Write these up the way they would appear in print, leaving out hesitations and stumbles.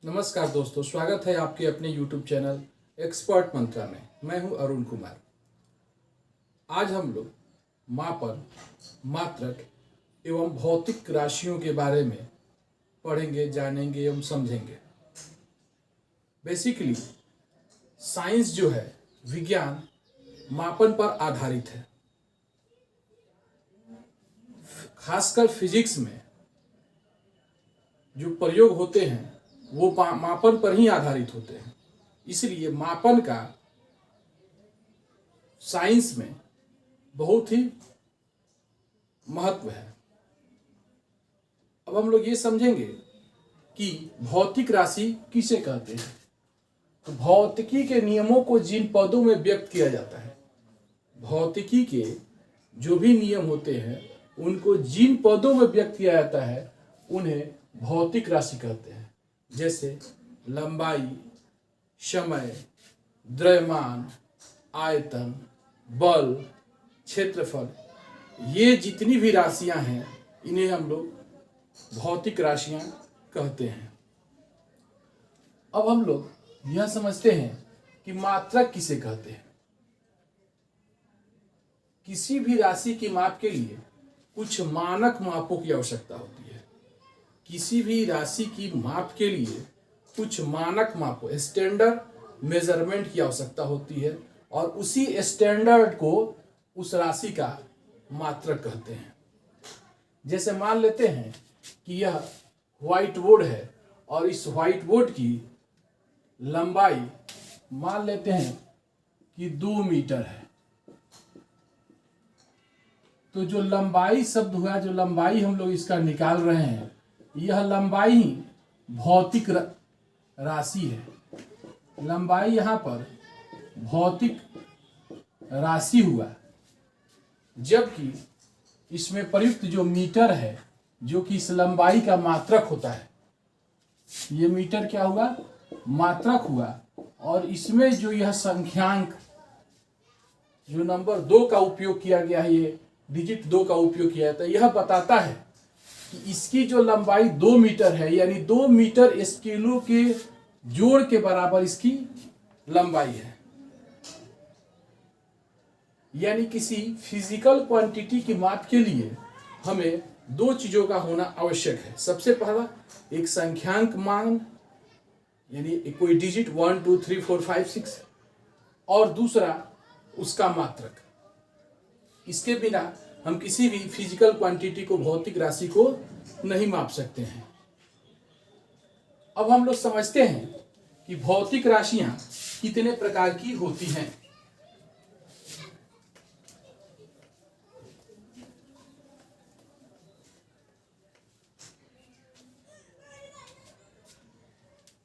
नमस्कार दोस्तों, स्वागत है आपके अपने YouTube चैनल एक्सपर्ट मंत्रा में। मैं हूं अरुण कुमार। आज हम लोग मापन, मात्रक एवं भौतिक राशियों के बारे में पढ़ेंगे, जानेंगे एवं समझेंगे। बेसिकली साइंस जो है, विज्ञान मापन पर आधारित है। खासकर फिजिक्स में जो प्रयोग होते हैं वो मापन पर ही आधारित होते हैं। इसलिए मापन का साइंस में बहुत ही महत्व है। अब हम लोग ये समझेंगे कि भौतिक राशि किसे कहते हैं। तो भौतिकी के नियमों को जिन पदों में व्यक्त किया जाता है, भौतिकी के जो भी नियम होते हैं उनको जिन पदों में व्यक्त किया जाता है उन्हें भौतिक राशि कहते हैं। जैसे लंबाई, समय, द्रव्यमान, आयतन, बल, क्षेत्रफल, ये जितनी भी राशियां हैं इन्हें हम लोग भौतिक राशियां कहते हैं। अब हम लोग यह समझते हैं कि मात्रक किसे कहते हैं। किसी भी राशि की माप के लिए कुछ मानक मापों की आवश्यकता होती है। किसी भी राशि की माप के लिए कुछ मानक मापों, स्टैंडर्ड मेजरमेंट की आवश्यकता होती है और उसी स्टैंडर्ड को उस राशि का मात्रक कहते हैं। जैसे मान लेते हैं कि यह व्हाइट बोर्ड है और इस व्हाइट बोर्ड की लंबाई मान लेते हैं कि 2 मीटर है। तो जो लंबाई शब्द हुआ, जो लंबाई हम लोग इसका निकाल रहे हैं, यह लंबाई ही भौतिक राशि है। लंबाई यहाँ पर भौतिक राशि हुआ, जबकि इसमें प्रयुक्त जो मीटर है जो कि इस लंबाई का मात्रक होता है, ये मीटर क्या हुआ, मात्रक हुआ। और इसमें जो यह संख्यांक, जो नंबर 2 का उपयोग किया गया है, ये डिजिट 2 का उपयोग किया जाता है, यह बताता है कि इसकी जो लंबाई 2 मीटर है, यानी 2 मीटर स्केलों के जोड़ के बराबर इसकी लंबाई है। यानी किसी फिजिकल क्वांटिटी की माप के लिए हमें 2 चीजों का होना आवश्यक है। सबसे पहला एक संख्यांक मान, यानी कोई डिजिट 1 2 3 4 5 6, और दूसरा उसका मात्रक। इसके बिना हम किसी भी फिजिकल क्वांटिटी को, भौतिक राशि को नहीं माप सकते हैं। अब हम लोग समझते हैं कि भौतिक राशियां कितने प्रकार की होती हैं।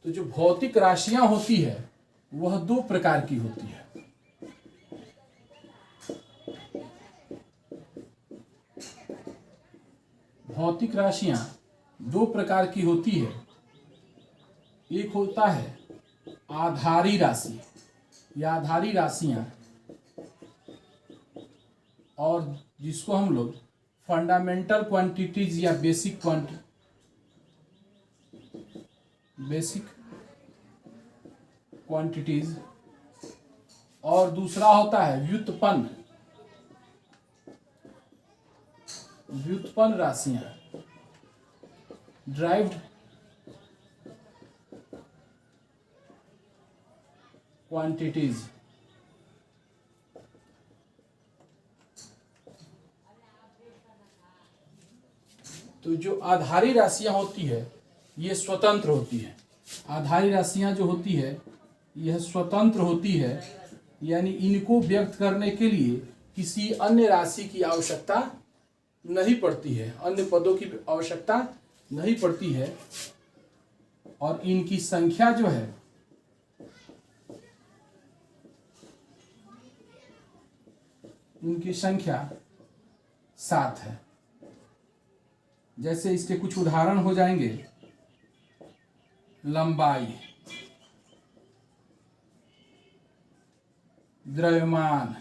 तो जो भौतिक राशियां होती है वह 2 प्रकार की होती है। भौतिक राशियां 2 प्रकार की होती है। एक होता है आधारी राशि या आधारी राशियां, और जिसको हम लोग फंडामेंटल क्वांटिटीज या बेसिक क्वांटिटीज, और दूसरा होता है व्युत्पन्न राशियां, ड्राइव्ड क्वांटिटीज। तो जो आधारी राशियां होती है ये स्वतंत्र होती है। आधारी राशियां जो होती है यह स्वतंत्र होती है, यानी इनको व्यक्त करने के लिए किसी अन्य राशि की आवश्यकता नहीं पड़ती है, अन्य पदों की आवश्यकता नहीं पड़ती है। और इनकी संख्या जो है इनकी संख्या 7 है। जैसे इसके कुछ उदाहरण हो जाएंगे, लंबाई, द्रव्यमान,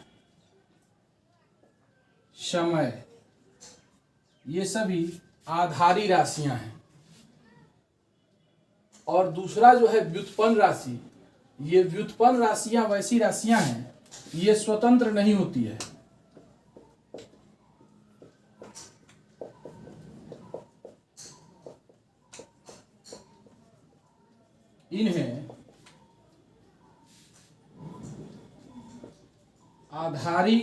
समय, ये सभी आधारी राशियां हैं। और दूसरा जो है व्युत्पन्न राशि। ये व्युत्पन्न राशियां वैसी राशियां हैं, ये स्वतंत्र नहीं होती है। इन्हें आधारी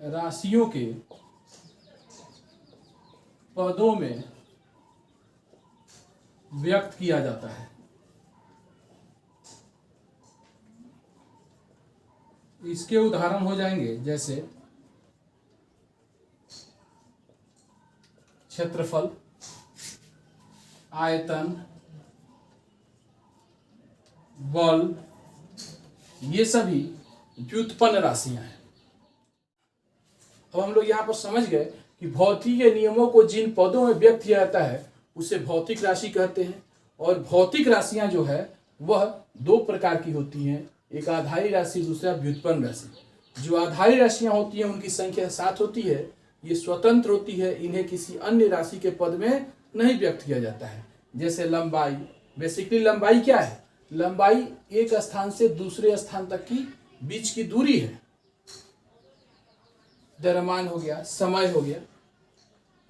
राशियों के पदों में व्यक्त किया जाता है। इसके उदाहरण हो जाएंगे जैसे क्षेत्रफल, आयतन, बल, ये सभी व्युत्पन्न राशियां हैं। अब हम लोग यहाँ पर समझ गए कि भौतिक नियमों को जिन पदों में व्यक्त किया जाता है उसे भौतिक राशि कहते हैं। और भौतिक राशियां जो है वह दो प्रकार की होती हैं, एक आधारी राशि, दूसरा व्युत्पन्न राशि। जो आधारी राशियां होती हैं उनकी संख्या 7 होती है, ये स्वतंत्र होती है, इन्हें किसी अन्य राशि के पद में नहीं व्यक्त किया जाता है। जैसे लंबाई, बेसिकली लंबाई क्या है? लंबाई एक स्थान से दूसरे स्थान तक की बीच की दूरी है। द्रव्यमान हो गया, समय हो गया,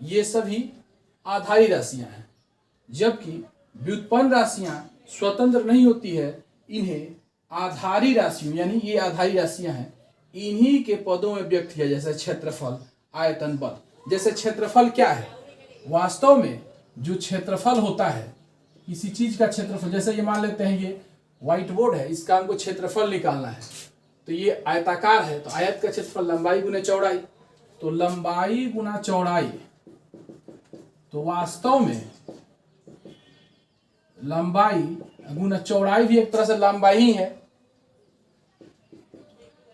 ये सभी आधारी राशियां हैं। जबकि व्युत्पन्न राशियां स्वतंत्र नहीं होती है, इन्हें आधारी राशियों, यानी ये आधारी राशियां हैं, इन्हीं के पदों में व्यक्त किया, जैसे क्षेत्रफल, आयतन, बल। जैसे क्षेत्रफल क्या है? वास्तव में जो क्षेत्रफल होता है किसी चीज का क्षेत्रफल, जैसे ये मान लेते हैं ये व्हाइट बोर्ड है, इसका हमको क्षेत्रफल निकालना है, तो ये आयताकार है, तो आयत का क्षेत्रफल लंबाई गुना चौड़ाई, तो लंबाई गुना चौड़ाई, तो वास्तव में लंबाई गुना चौड़ाई भी एक तरह से लंबाई ही है।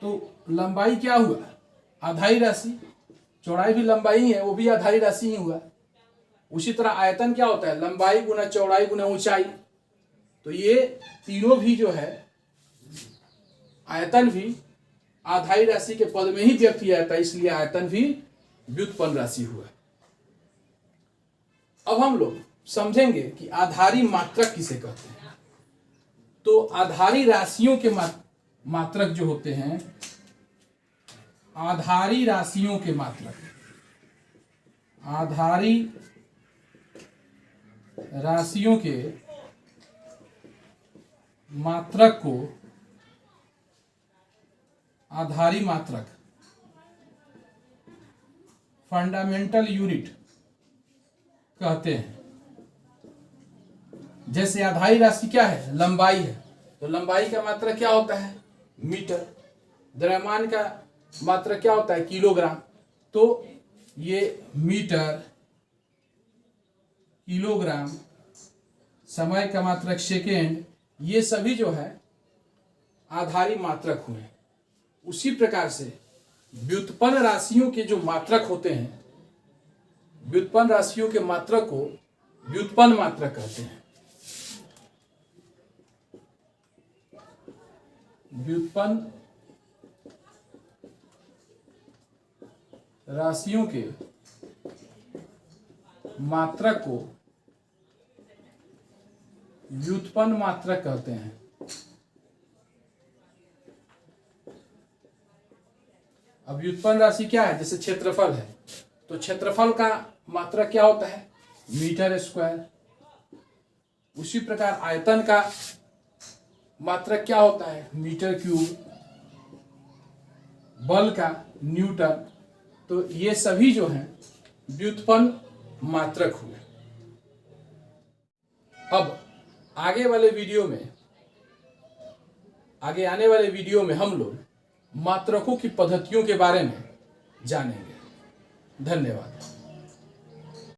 तो लंबाई क्या हुआ? आधारी राशि। चौड़ाई भी लंबाई ही है, वो भी आधारी राशि ही हुआ। उसी तरह आयतन क्या होता है? लंबाई गुना चौड़ाई गुना ऊंचाई। तो ये तीनों भी जो है, आयतन भी आधारी राशि के पद में ही व्यक्त किया जाता है, इसलिए आयतन भी व्युत्पन्न राशि हुआ। अब हम लोग समझेंगे कि आधारी मात्रक किसे कहते हैं। तो आधारी राशियों के मात्रक जो होते हैं, आधारी राशियों के मात्रक, आधारी राशियों के मात्रक को आधारी मात्रक, फंडामेंटल यूनिट कहते हैं। जैसे आधारी राशि क्या है? लंबाई है, तो लंबाई का मात्रक क्या होता है? मीटर। द्रव्यमान का मात्रक क्या होता है? किलोग्राम। तो ये मीटर, किलोग्राम, समय का मात्रक सेकेंड, ये सभी जो है आधारी मात्रक हुए। उसी प्रकार से व्युत्पन्न राशियों के जो मात्रक होते हैं, व्युत्पन्न राशियों के मात्रक को व्युत्पन्न मात्रक कहते हैं। व्युत्पन्न राशियों के मात्रक को व्युत्पन्न मात्रक कहते हैं। अब व्युत्पन्न राशि क्या है? जैसे क्षेत्रफल है, तो क्षेत्रफल का मात्रक क्या होता है? Metre square. उसी प्रकार आयतन का मात्रक क्या होता है? Metre cube. बल का न्यूटन। तो ये सभी जो हैं व्युत्पन्न मात्रक हुए। अब आगे आने वाले वीडियो में हम लोग मात्रकों की पद्धतियों के बारे में जानेंगे। धन्यवाद।